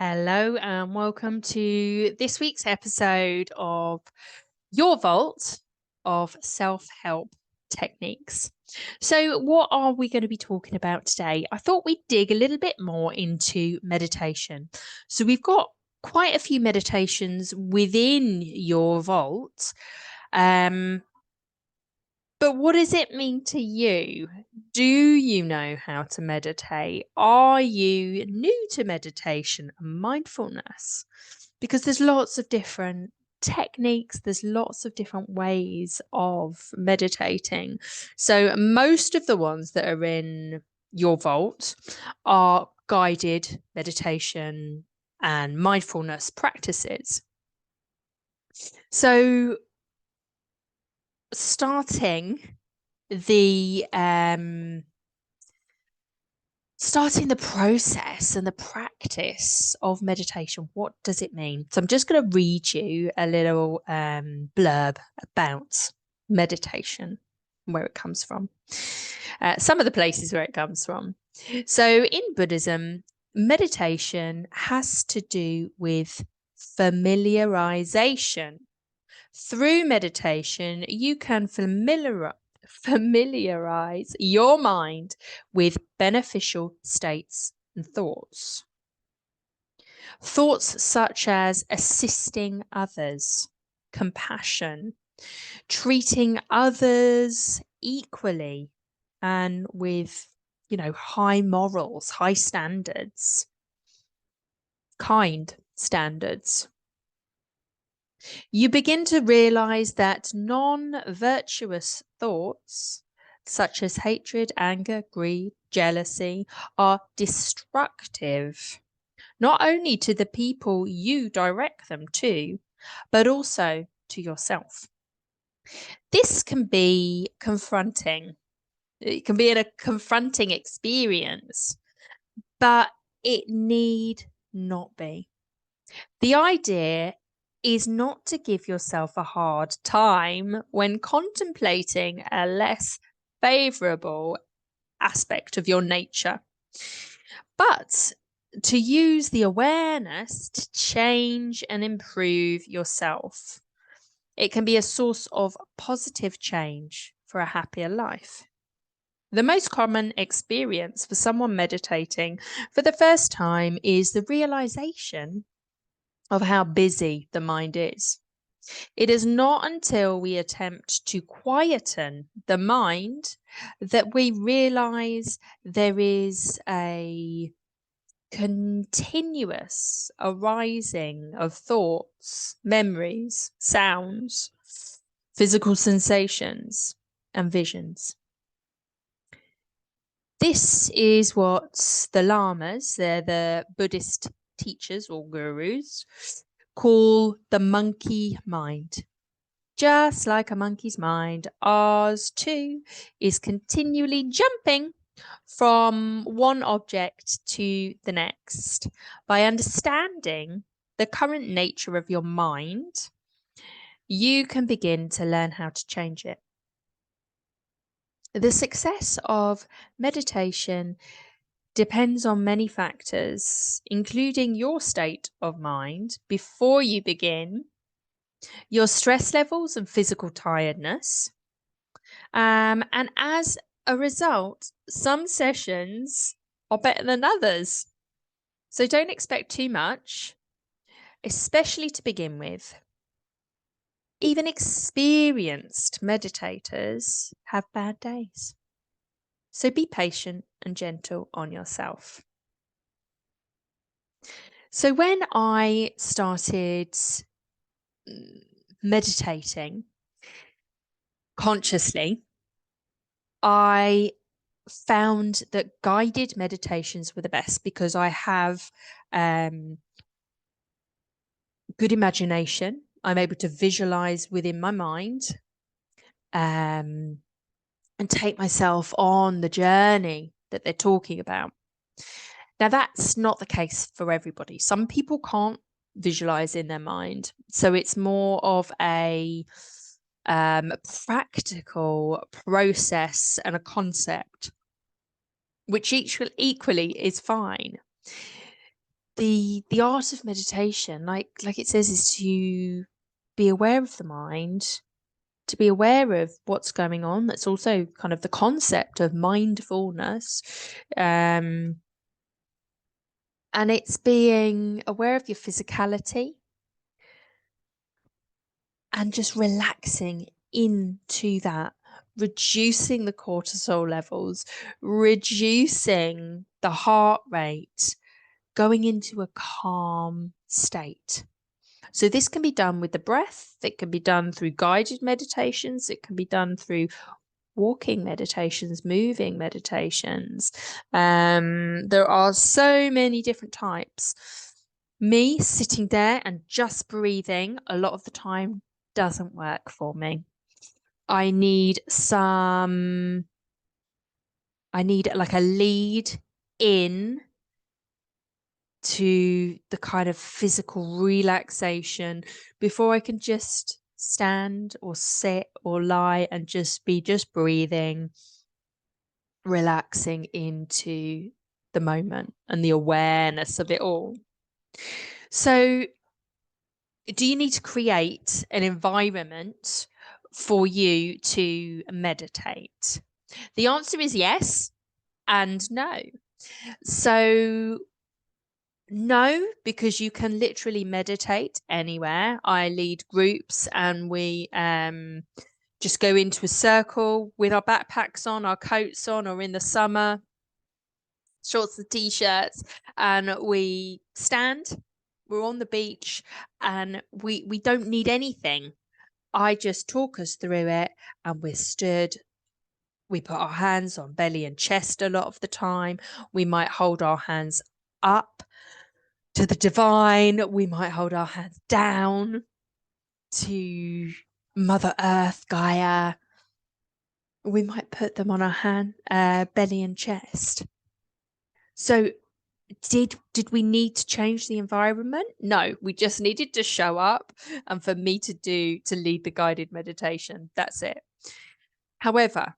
Hello, and welcome to this week's episode of Your Vault of Self-Help Techniques. So, what are we going to be talking about today? I thought we'd dig a little bit more into meditation. So, we've got quite a few meditations within your vault. But what does it mean to you? Do you know how to meditate? Are you new to meditation and mindfulness? Because there's lots of different techniques, there's lots of different ways of meditating. So, most of the ones that are in your vault are guided meditation and mindfulness practices. So, starting the process and the practice of meditation, what does it mean? So I'm just going to read you a little blurb about meditation, where it comes from, some of the places where it comes from. So in Buddhism, meditation has to do with familiarization. Through meditation, you can familiarize your mind with beneficial states and thoughts. Thoughts such as assisting others, compassion, treating others equally and with, high morals, high standards, kind standards. You begin to realize that non-virtuous thoughts, such as hatred, anger, greed, jealousy, are destructive, not only to the people you direct them to, but also to yourself. This can be confronting. It can be a confronting experience, but it need not be. The idea is not to give yourself a hard time when contemplating a less favorable aspect of your nature, but to use the awareness to change and improve yourself. It can be a source of positive change for a happier life. The most common experience for someone meditating for the first time is the realization of how busy the mind is. It is not until we attempt to quieten the mind that we realize there is a continuous arising of thoughts, memories, sounds, physical sensations, and visions. This is what the lamas, they're the Buddhist teachers or gurus, call the monkey mind. Just like a monkey's mind, ours too is continually jumping from one object to the next. By understanding the current nature of your mind, you can begin to learn how to change it. The success of meditation depends on many factors, including your state of mind before you begin, your stress levels and physical tiredness. And as a result, some sessions are better than others. So don't expect too much, especially to begin with. Even experienced meditators have bad days. So be patient and gentle on yourself. So when I started meditating consciously, I found that guided meditations were the best because I have good imagination. I'm able to visualize within my mind and take myself on the journey that they're talking about. Now, that's not the case for everybody. Some people can't visualize in their mind. So it's more of a practical process and a concept, which equally is fine. the art of meditation, like it says, is to be aware of the mind, to be aware of what's going on. That's also kind of the concept of mindfulness. And it's being aware of your physicality and just relaxing into that, reducing the cortisol levels, reducing the heart rate, going into a calm state. So this can be done with the breath. It can be done through guided meditations. It can be done through walking meditations, moving meditations. There are so many different types. Me sitting there and just breathing a lot of the time doesn't work for me. I need like a lead in to the kind of physical relaxation before I can just stand or sit or lie and just breathing, relaxing into the moment and the awareness of it all. So, do you need to create an environment for you to meditate? The answer is yes and no. So, no, because you can literally meditate anywhere. I lead groups and we just go into a circle with our backpacks on, our coats on, or in the summer, shorts and t-shirts, and we stand. We're on the beach and we don't need anything. I just talk us through it and we're stood. We put our hands on belly and chest a lot of the time. We might hold our hands up to the divine. We might hold our hands down to Mother Earth, Gaia. We might put them on our belly and chest. So did we need to change the environment? No, we just needed to show up and for me to lead the guided meditation. That's it. However,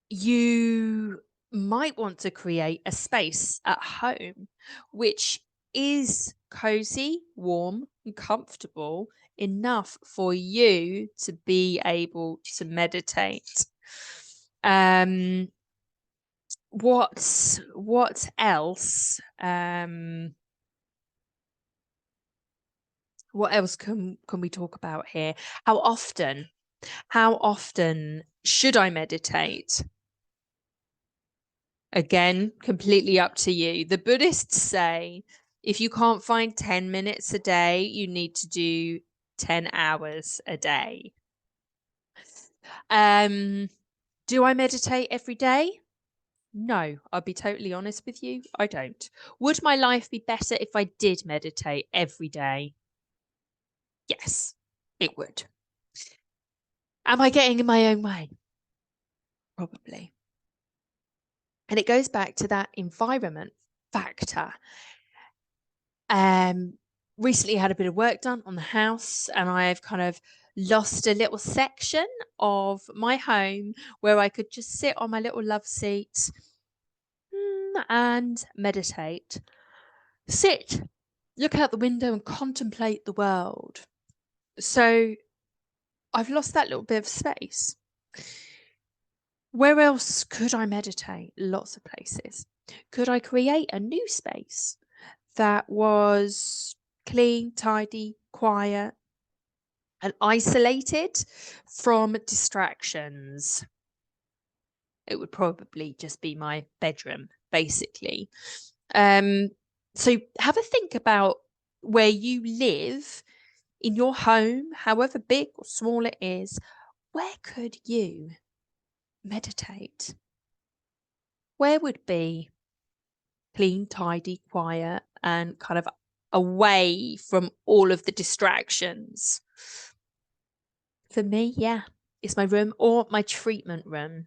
you might want to create a space at home which is cozy, warm, and comfortable enough for you to be able to meditate. What else? What else can we talk about here? How often should I meditate? Again, completely up to you. The Buddhists say if you can't find 10 minutes a day, you need to do 10 hours a day. Do I meditate every day? No, I'll be totally honest with you. I don't. Would my life be better if I did meditate every day? Yes, it would. Am I getting in my own way? Probably. And it goes back to that environment factor. Recently had a bit of work done on the house and I've kind of lost a little section of my home where I could just sit on my little love seat and meditate. Sit, look out the window and contemplate the world. So I've lost that little bit of space. Where else could I meditate? Lots of places. Could I create a new space that was clean, tidy, quiet, and isolated from distractions? It would probably just be my bedroom, basically. So have a think about where you live in your home, however big or small it is. Where could you meditate? Where would be clean, tidy, quiet, and kind of away from all of the distractions? For me, yeah, it's my room or my treatment room.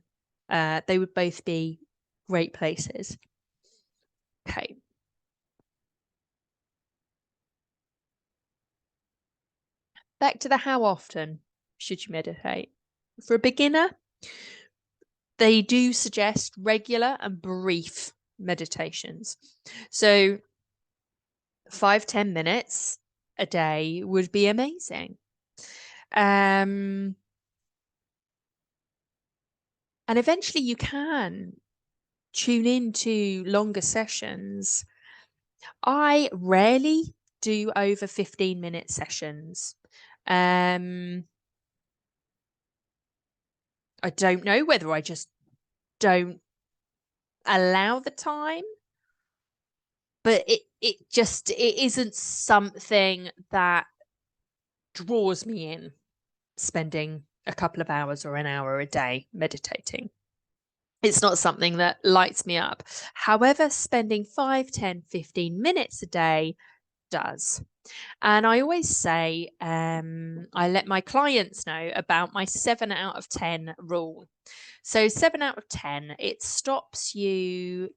They would both be great places. Okay. Back to the how often should you meditate? For a beginner, they do suggest regular and brief meditations. So 5-10 minutes a day would be amazing. And eventually you can tune into longer sessions. I rarely do over 15-minute sessions. I don't know whether I just don't allow the time, but it isn't something that draws me in, spending a couple of hours or an hour a day meditating. It's not something that lights me up. However, spending 5, 10, 15 minutes a day does. And I always say, I let my clients know about my 7 out of 10 rule. So 7 out of 10, it stops you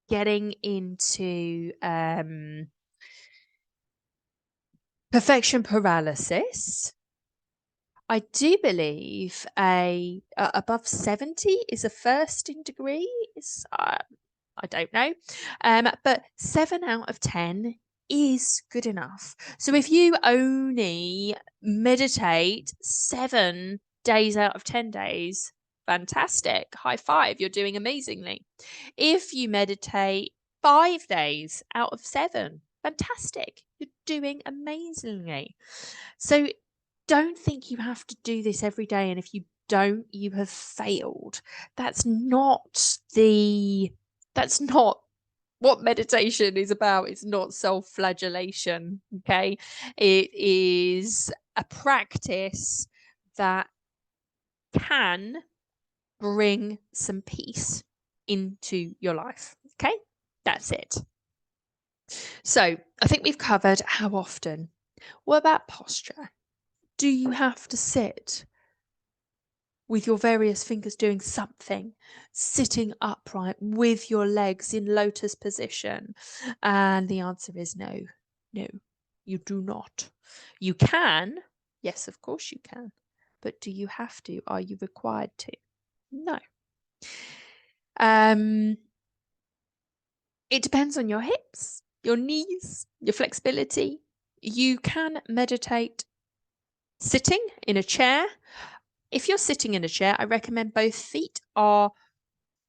getting into perfection paralysis. I do believe above 70 is a firsting degree. I don't know. But 7 out of 10 is good enough. So if you only meditate 7 days out of 10 days, fantastic. High five. You're doing amazingly. If you meditate 5 days out of 7, fantastic. You're doing amazingly. So don't think you have to do this every day. And if you don't, you have failed. That's not what meditation is about. It's not self-flagellation. Okay. It is a practice that can bring some peace into your life. Okay. That's it. So I think we've covered how often. What about posture? Do you have to sit with your various fingers doing something, sitting upright with your legs in lotus position? And the answer is no, you do not. You can, yes, of course you can, but do you have to? Are you required to? No. It depends on your hips, your knees, your flexibility. You can meditate sitting in a chair. If you're sitting in a chair, I recommend both feet are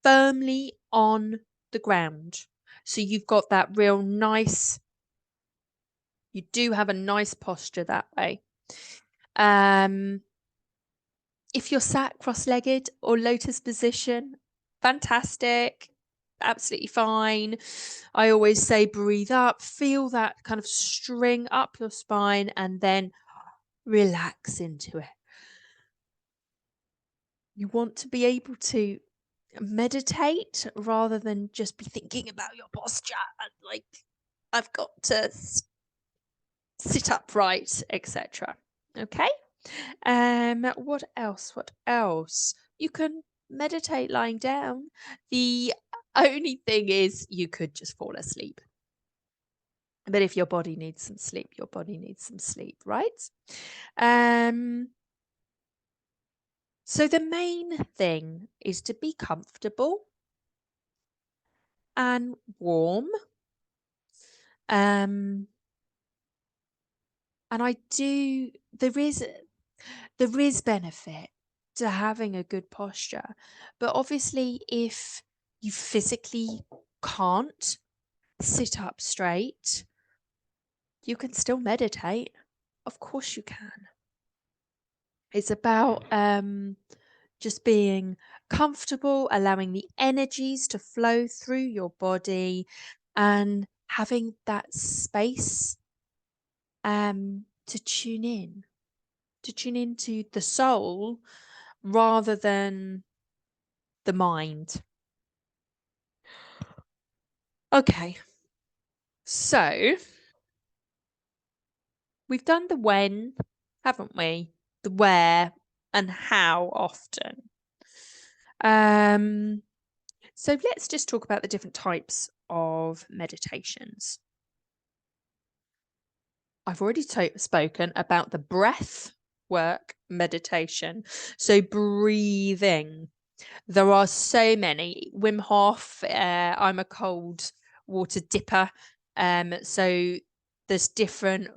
firmly on the ground. So you've got that real nice, you do have a nice posture that way. If you're sat cross-legged or lotus position, fantastic, absolutely fine. I always say breathe up, feel that kind of string up your spine, and then relax into it. You want to be able to meditate rather than just be thinking about your posture and like, I've got to sit upright, etc. Okay. What else? What else? You can meditate lying down. The only thing is you could just fall asleep. But if your body needs some sleep, your body needs some sleep, right? So the main thing is to be comfortable and warm. And there is benefit to having a good posture. But obviously, if you physically can't sit up straight, you can still meditate. Of course you can. It's about just being comfortable, allowing the energies to flow through your body and having that space to tune into the soul rather than the mind. Okay, so we've done the when, haven't we? The where and how often. So let's just talk about the different types of meditations. I've already spoken about the breath work meditation. So breathing. There are so many. Wim Hof, I'm a cold water dipper. So there's different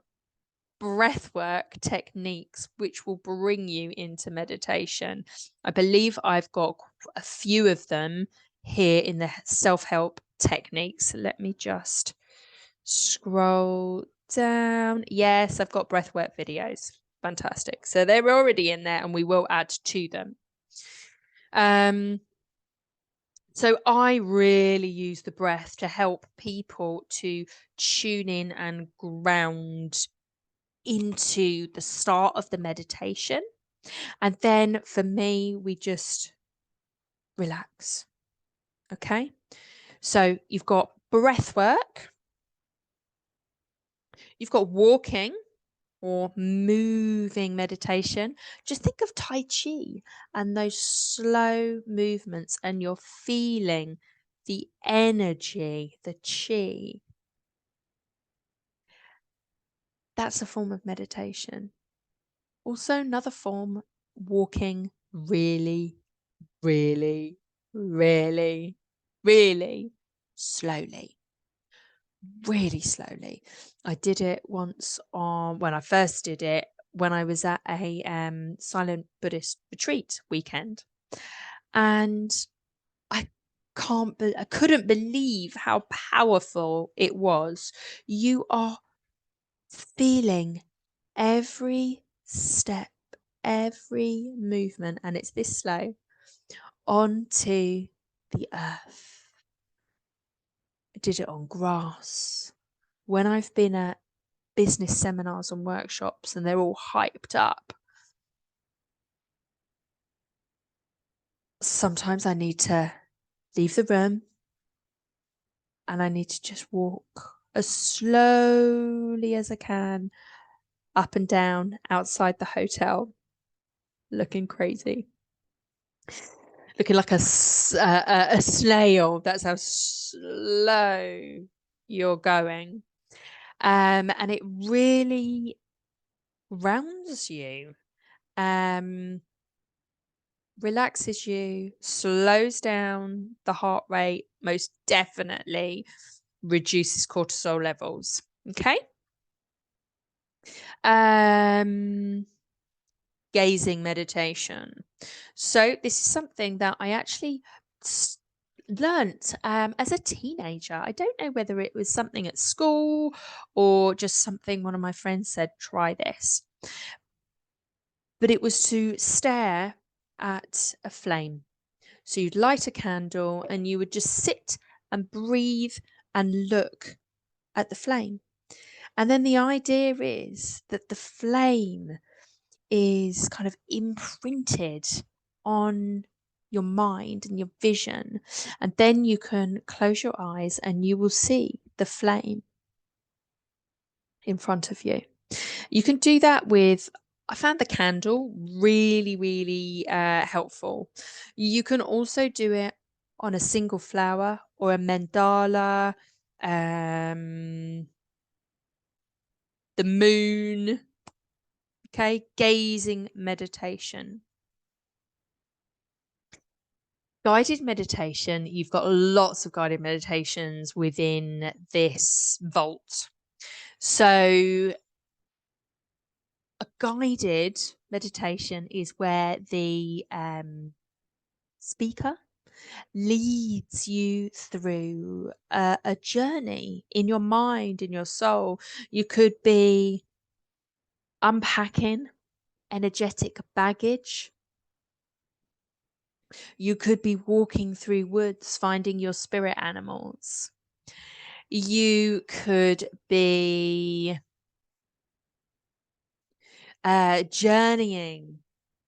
breathwork techniques which will bring you into meditation. I believe I've got a few of them here in the self-help techniques. Let me just scroll down. Yes, I've got breathwork videos. Fantastic. So they're already in there and we will add to them. So I really use the breath to help people to tune in and ground into the start of the meditation. And then for me, we just relax. Okay. So you've got breath work, you've got walking or moving meditation. Just think of Tai Chi and those slow movements, and you're feeling the energy, the chi. That's a form of meditation. Also, another form, walking really, really, really, really slowly. Really slowly. I did it once on when I first did it when I was at a silent Buddhist retreat weekend, and I I couldn't believe how powerful it was. You are feeling every step, every movement, and it's this slow onto the earth. I did it on grass. When I've been at business seminars and workshops and they're all hyped up, sometimes I need to leave the room and I need to just walk as slowly as I can up and down outside the hotel, looking crazy, looking like a snail. That's how slow you're going. And it really grounds you, relaxes you, slows down the heart rate, most definitely reduces cortisol levels. Okay. Um, Gazing meditation. So this is something that I actually learnt as a teenager. I don't know whether it was something at school or just something one of my friends said, try this. But it was to stare at a flame. So you'd light a candle and you would just sit and breathe and look at the flame. And then the idea is that the flame is kind of imprinted on your mind and your vision. And then you can close your eyes and you will see the flame in front of you. You can do that with, I found the candle really, really helpful. You can also do it on a single flower or a mandala, the moon. Okay, gazing meditation. Guided meditation, you've got lots of guided meditations within this vault. So a guided meditation is where the speaker leads you through a journey in your mind, in your soul. You could be unpacking energetic baggage. You could be walking through woods, finding your spirit animals. You could be journeying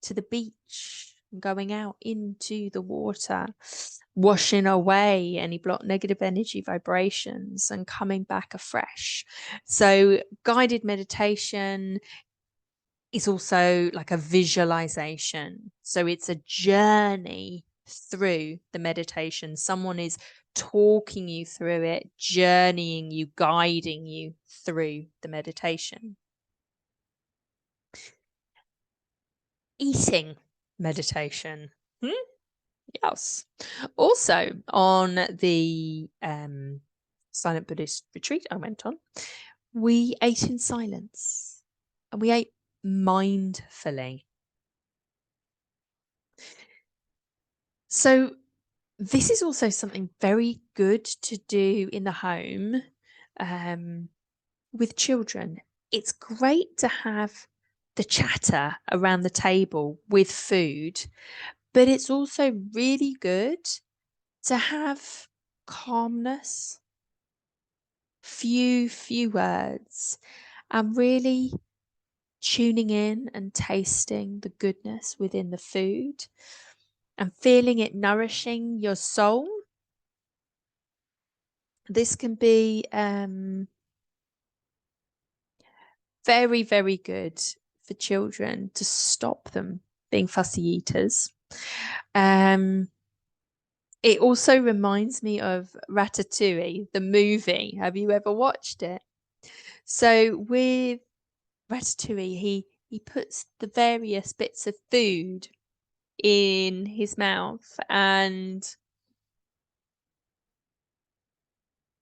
to the beach, going out into the water, washing away any blocked negative energy vibrations and coming back afresh. So guided meditation is also like a visualization. So it's a journey through the meditation. Someone is talking you through it, journeying you, guiding you through the meditation. Eating meditation. Yes. Also, on the silent Buddhist retreat I went on, we ate in silence and we ate mindfully. So, this is also something very good to do in the home um, with children. It's great to have the chatter around the table with food, but it's also really good to have calmness, few words, and really tuning in and tasting the goodness within the food and feeling it nourishing your soul. This can be very, very good for children to stop them being fussy eaters. Um, it also reminds me of Ratatouille, the movie. Have you ever watched it? So with Ratatouille, he puts the various bits of food in his mouth and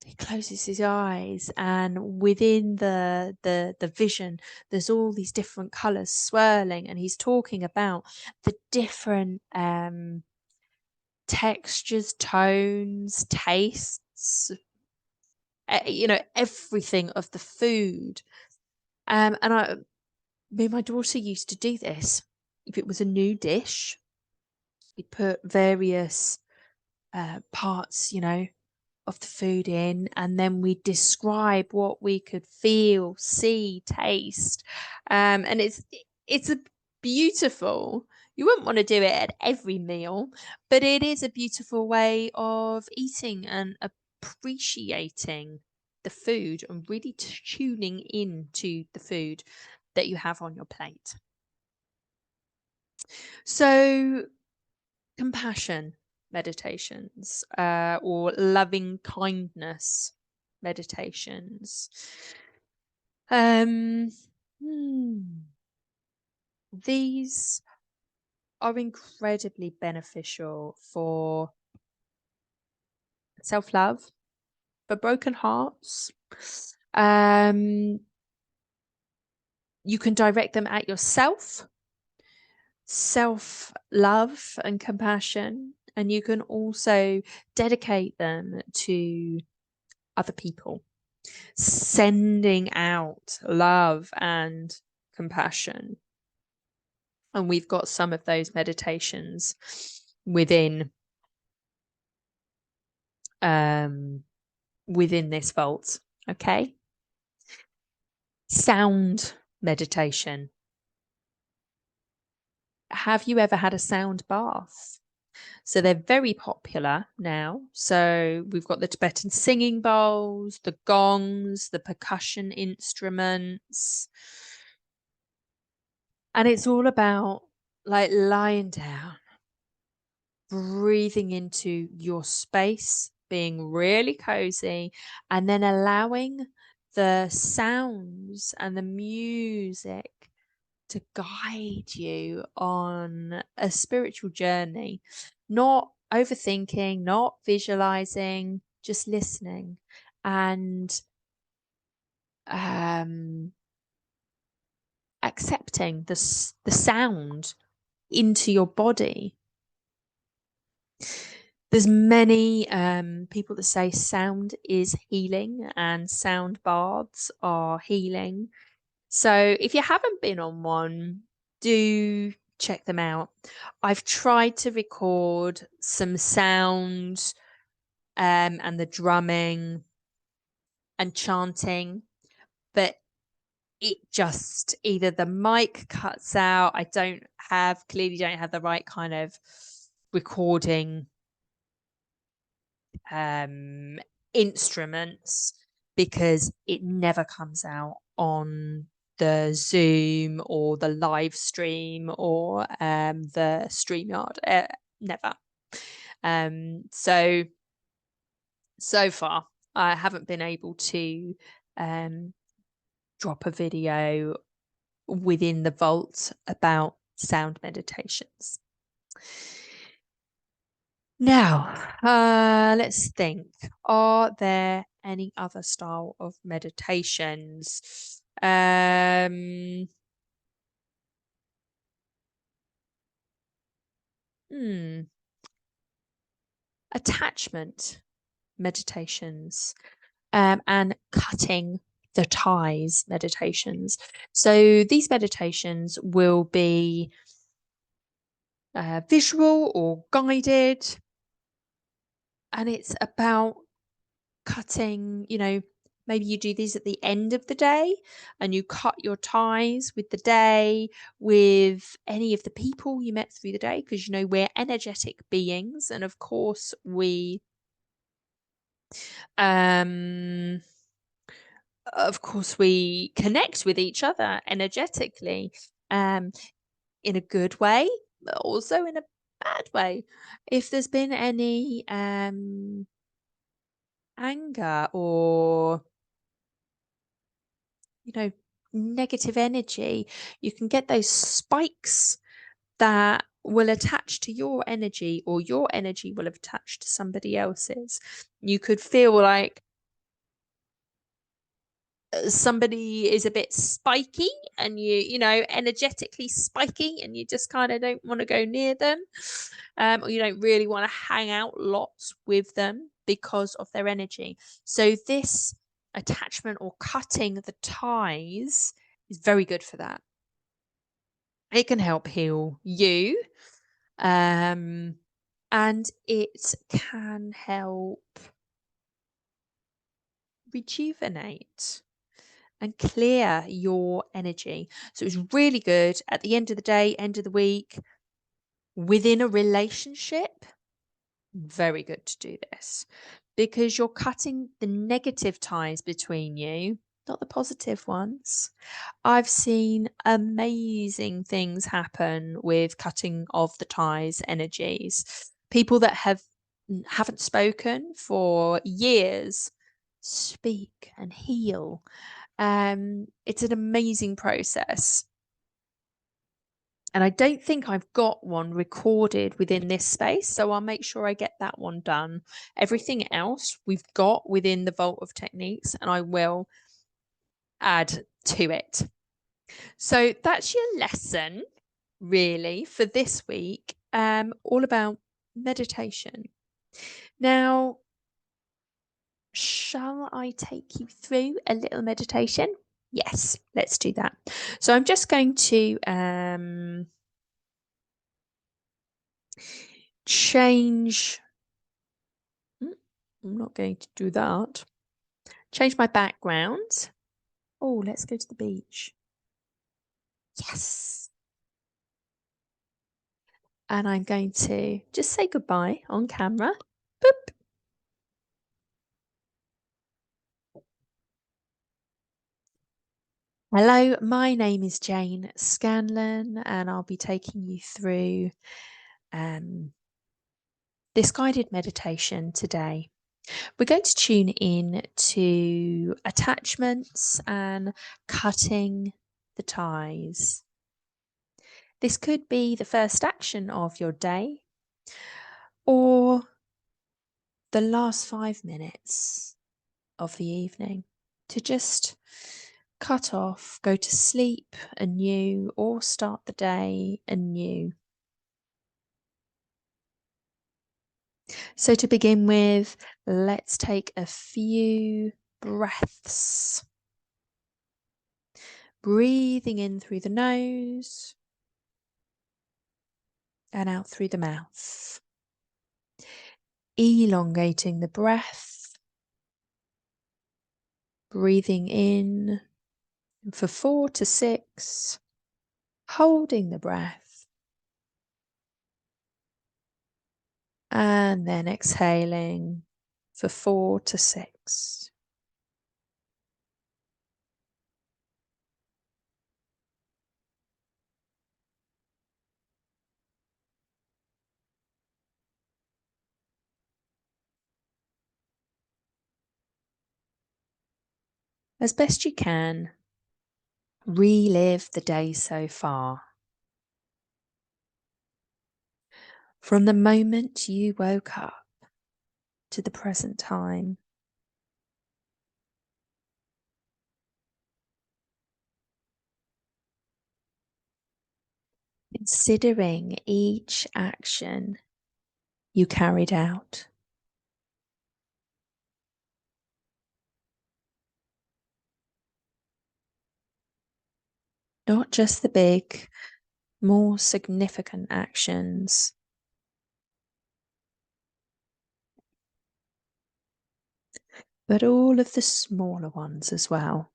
he closes his eyes, and within the vision there's all these different colors swirling, and he's talking about the different textures, tones, tastes, everything of the food. And me and my daughter used to do this. If it was a new dish, we put various parts, of the food in, and then we describe what we could feel, see, taste. And it's a beautiful. You wouldn't want to do it at every meal, but it is a beautiful way of eating and appreciating the food and really tuning into the food that you have on your plate. So compassion meditations or loving kindness meditations. Um, hmm, these are incredibly beneficial for self love, for broken hearts. Um, you can direct them at yourself, self love and compassion, and you can also dedicate them to other people, sending out love and compassion. And we've got some of those meditations within um within this vault. Okay. Sound meditation. Have you ever had a sound bath? So they're very popular now. So we've got the Tibetan singing bowls, the gongs, the percussion instruments. And it's all about like lying down, breathing into your space, being really cozy, and then allowing the sounds and the music to guide you on a spiritual journey, not overthinking, not visualizing, just listening and um, accepting the sound into your body. There's many people that say sound is healing and sound baths are healing. So if you haven't been on one, do check them out. I've tried to record some sound and the drumming and chanting, but it just either the mic cuts out. I clearly don't have the right kind of recording instruments, because it never comes out on the Zoom or the live stream or the StreamYard. Never. So far, I haven't been able to um, drop a video within the vault about sound meditations. Now, let's think. Are there any other style of meditations? Hmm, attachment meditations, and cutting the ties meditations. So these meditations will be visual or guided, and it's about cutting, maybe you do these at the end of the day and you cut your ties with the day, with any of the people you met through the day, because we're energetic beings, and um of course we connect with each other energetically, um in a good way, but also in a bad way. If there's been any anger or you know, negative energy, you can get those spikes that will attach to your energy, or your energy will attach to somebody else's. You could feel like somebody is a bit spiky, and energetically spiky, and you just kind of don't want to go near them, or you don't really want to hang out lots with them because of their energy. So this attachment or cutting the ties is very good for that. It can help heal you, um, and it can help rejuvenate and clear your energy. So it's really good at the end of the day, end of the week, within a relationship. Very good to do this, because you're cutting the negative ties between you, not the positive ones. I've seen amazing things happen with cutting of the ties energies. People that haven't spoken for years speak and heal. It's an amazing process. And I don't think I've got one recorded within this space, so I'll make sure I get that one done. Everything else we've got within the Vault of Techniques, and I will add to it. So that's your lesson, really, for this week, all about meditation. Now, shall I take you through a little meditation? Yes, let's do that. So I'm just going to change. I'm not going to do that. Change my background. Oh, let's go to the beach. Yes. And I'm going to just say goodbye on camera. Boop. Hello, my name is Jane Scanlon, and I'll be taking you through this guided meditation today. We're going to tune in to attachments and cutting the ties. This could be the first action of your day, or the last 5 minutes of the evening, to just cut off, go to sleep anew, or start the day anew. So to begin with, let's take a few breaths. Breathing in through the nose and out through the mouth. Elongating the breath. Breathing in for 4 to 6. Holding the breath. And then exhaling for 4 to 6. As best you can, relive the day so far. From the moment you woke up to the present time, considering each action you carried out. Not just the big, more significant actions, but all of the smaller ones as well.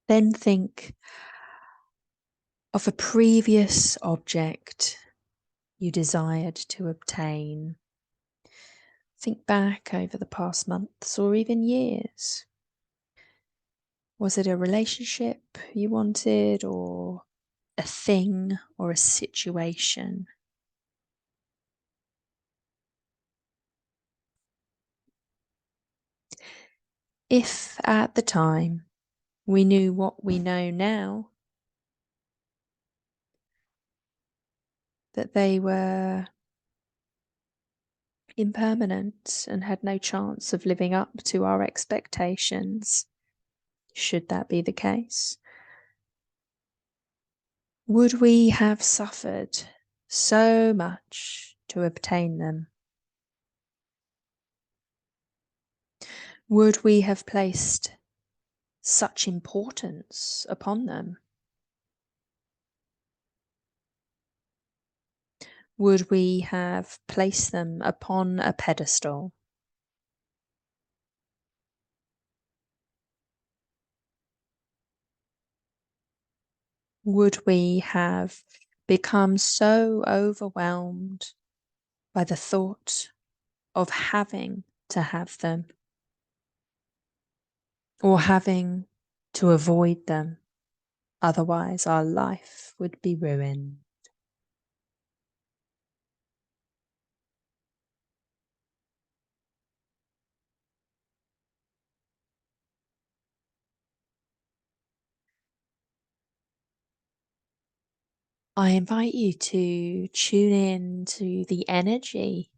Then think of a previous object you desired to obtain. Think back over the past months or even years. Was it a relationship you wanted, or a thing, or a situation? If at the time we knew what we know now, that they were impermanent and had no chance of living up to our expectations, should that be the case, would we have suffered so much to obtain them? Would we have placed such importance upon them? Would we have placed them upon a pedestal? Would we have become so overwhelmed by the thought of having to have them, or having to avoid them? Otherwise, our life would be ruined. I invite you to tune in to the energy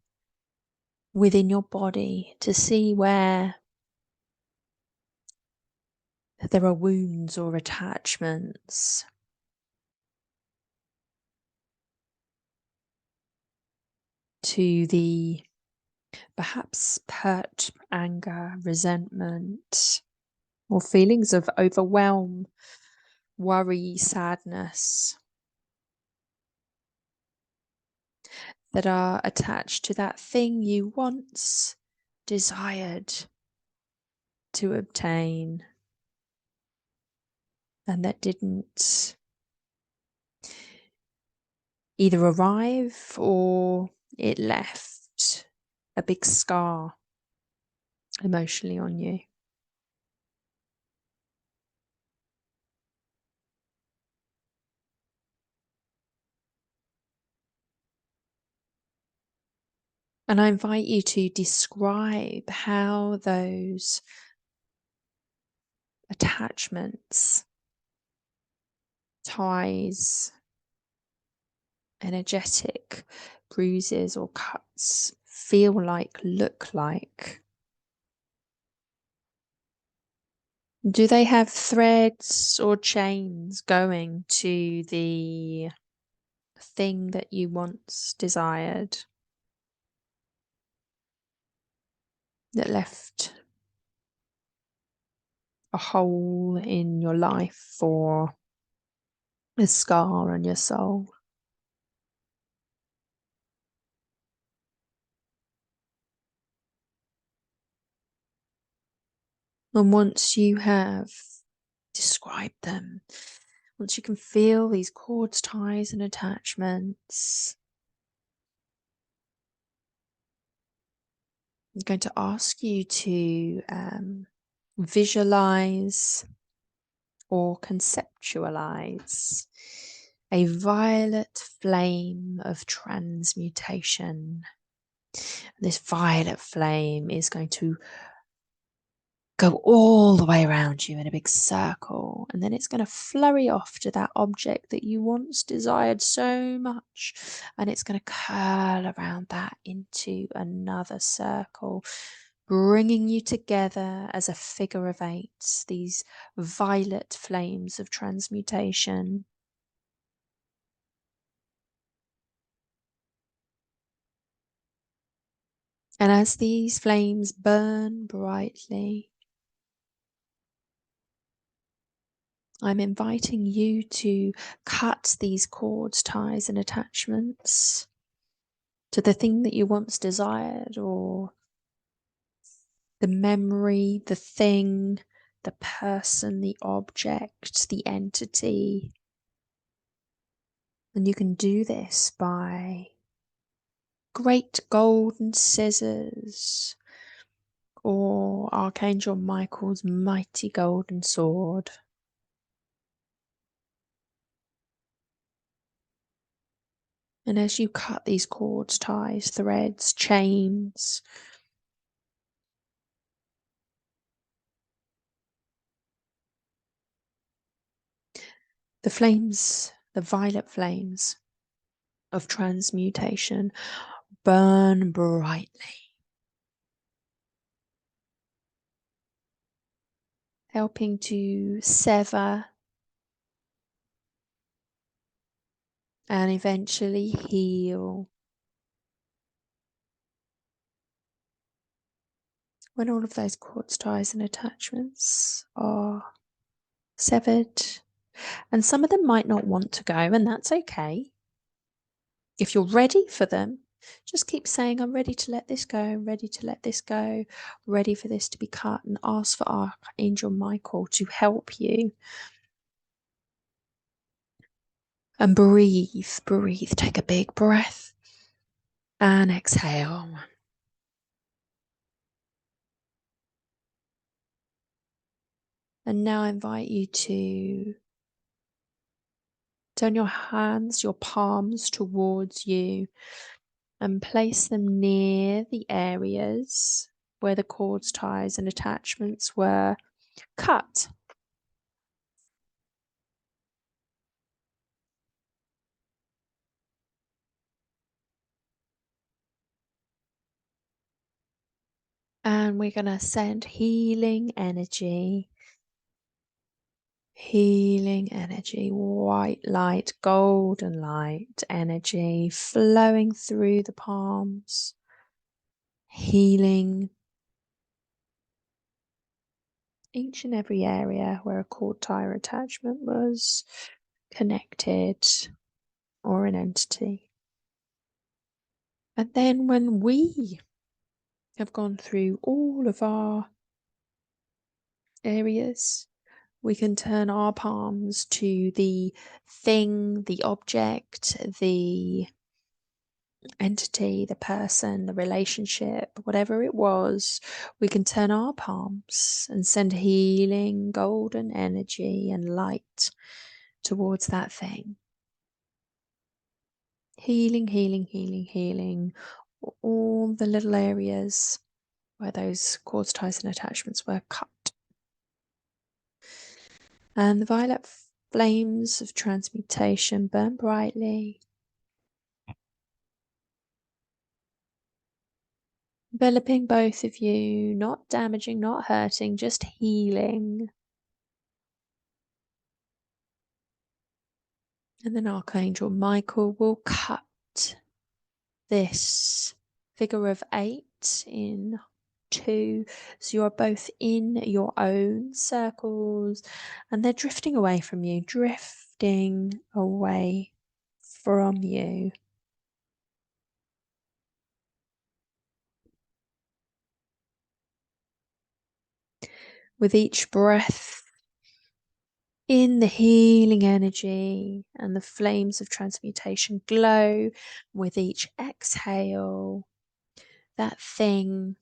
within your body to see where there are wounds or attachments. To the perhaps hurt, anger, resentment, or feelings of overwhelm, worry, sadness that are attached to that thing you once desired to obtain and that didn't either arrive, or it left a big scar emotionally on you. And I invite you to describe how those attachments, ties, energetic bruises or cuts feel like, look like. Do they have threads or chains going to the thing that you once desired that left a hole in your life or a scar on your soul? And once you have described them, Once you can feel these cords, ties, and attachments, I'm going to ask you to visualize or conceptualize a violet flame of transmutation. This violet flame is going to go all the way around you in a big circle, and then it's going to flurry off to that object that you once desired so much, and it's going to curl around that into another circle, bringing you together as a figure of eight, these violet flames of transmutation. And as these flames burn brightly, I'm inviting you to cut these cords, ties, and attachments to the thing that you once desired, or the memory, the thing, the person, the object, the entity. And you can do this by great golden scissors or Archangel Michael's mighty golden sword. And as you cut these cords, ties, threads, chains, the flames, the violet flames of transmutation burn brightly, helping to sever and eventually heal. When all of those cords, ties, and attachments are severed, and some of them might not want to go, and that's okay. If you're ready for them, just keep saying, I'm ready to let this go, I'm ready to let this go, ready for this to be cut, and ask for Archangel Michael to help you. And breathe, breathe. Take a big breath and exhale. And now I invite you to turn your hands, your palms towards you, and place them near the areas where the cords, ties, and attachments were cut. And we're going to send healing energy, white light, golden light energy flowing through the palms, healing each and every area where a cord, tie, or attachment was connected or an entity. And then when we have gone through all of our areas, we can turn our palms to the thing, the object, the entity, the person, the relationship, whatever it was. We can turn our palms and send healing, golden energy and light towards that thing. Healing, healing, healing, healing. All the little areas where those cords, ties, and attachments were cut. And the violet flames of transmutation burn brightly, enveloping both of you, not damaging, not hurting, just healing. And then Archangel Michael will cut this figure of 8 in 2. So you're both in your own circles and they're drifting away from you, drifting away from you. With each breath in the healing energy, and the flames of transmutation glow with each exhale. That thing,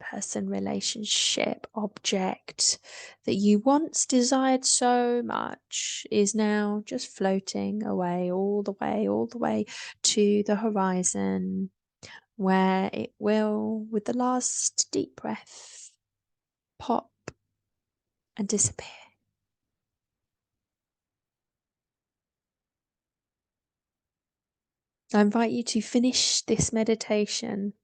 person, relationship, object that you once desired so much is now just floating away, all the way, all the way to the horizon, where it will, with the last deep breath, pop and disappear. I invite you to finish this meditation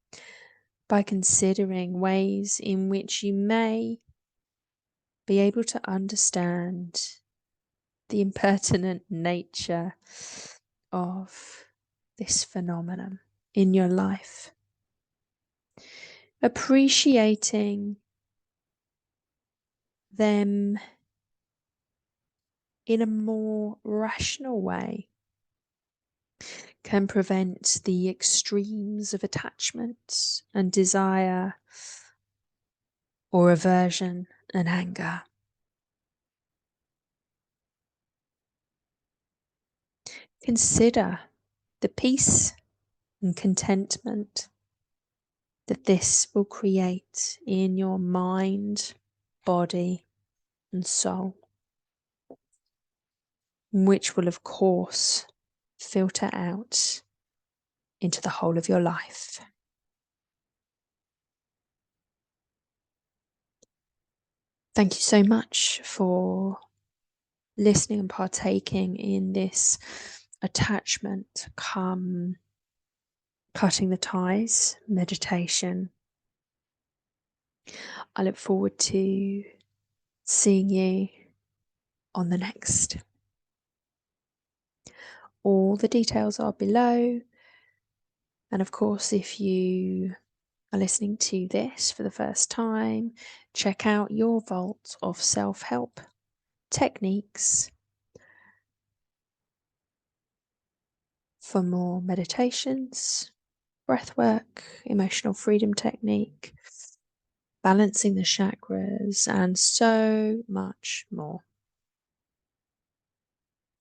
by considering ways in which you may be able to understand the impertinent nature of this phenomenon in your life. Appreciating them in a more rational way can prevent the extremes of attachment and desire, or aversion and anger. Consider the peace and contentment that this will create in your mind, body, and soul, which will, of course, filter out into the whole of your life. Thank you so much for listening and partaking in this attachment come cutting the ties meditation. I look forward to seeing you on the next. All the details are below. And of course, if you are listening to this for the first time, check out your vault of self-help techniques for more meditations, breathwork, emotional freedom technique, balancing the chakras, and so much more.